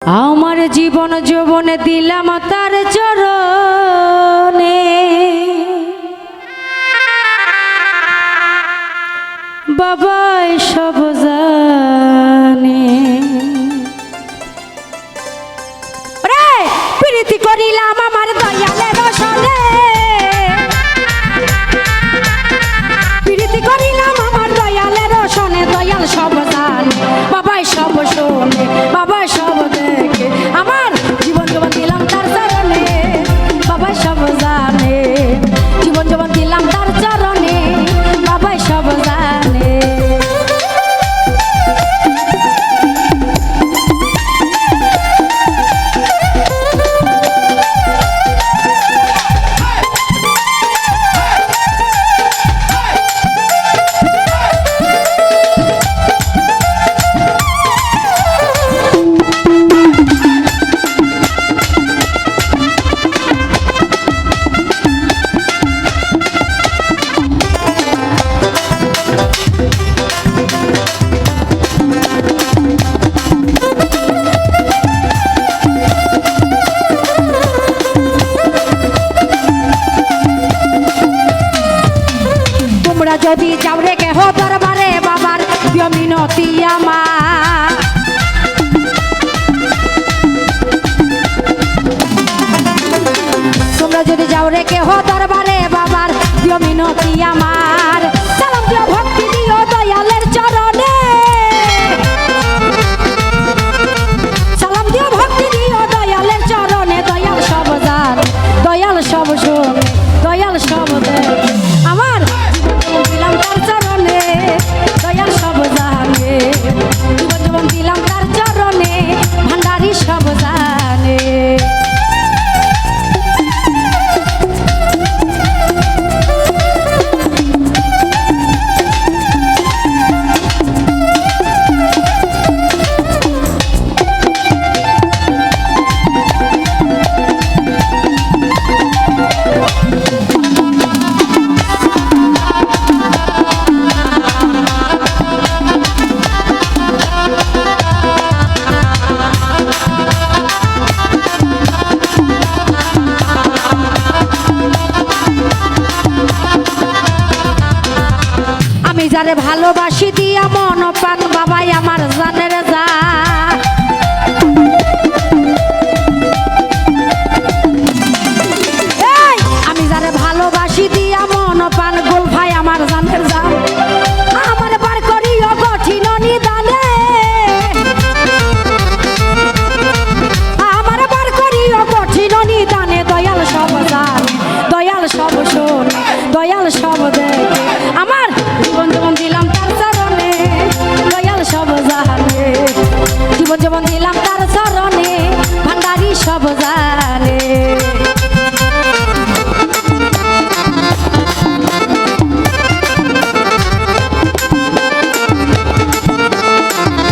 আমার জীবন যৌবনে দিলাম তার চরণে, বাবাই সব জানে। রে প্রীতি করিলাম আমার দয়ালের রসনে, প্রীতি করিলাম আমার দয়ালের রসনে। দয়াল সব জানে, বাবাই সব শোনে, বাবাই সব দেখে। আমার জীবন যৌবন দিলাম তার চরণে, বাবাই সব জানে। জীবন যৌবন দিলাম তার চরণে, বাবাই সব জানে। যদি যাও রে কেহ দরবারে, বাবার দিও মিনতি আমার। তোমরা যদি যাও রে কেহ দরবারে, বাবার দিও মিনতি আমার। সালাম দিও ভক্তি দিও দয়ালের চরণে, সালাম দিও ভক্তি দিও দয়ালের চরণে। দয়াল সব জানে, দয়াল সব শোনে, দয়াল সব দেখে। আমার দিলাম তার চরণে, দয়াল সব জানে। জীবন যৌবন দিলাম তার চরণে, ভান্ডারি সব জানে। যারে ভালোবাসি দিয়া মন প্রাণ, বাবাই আমার জানের যা। আমি যারে ভালোবাসি দিয়া মন প্রাণ, গোল ভাই আমার জানের যা। আমার বার করিও কঠিন নিদানে, আমার বার করিও কঠিন নিদানে। দয়াল সব জানে, দয়াল সব শোনে, দয়াল সব দেখে। আমার জীবন যৌবন দিলাম তার চরণে, দয়াল সব জানে। জীবন যৌবন দিলাম।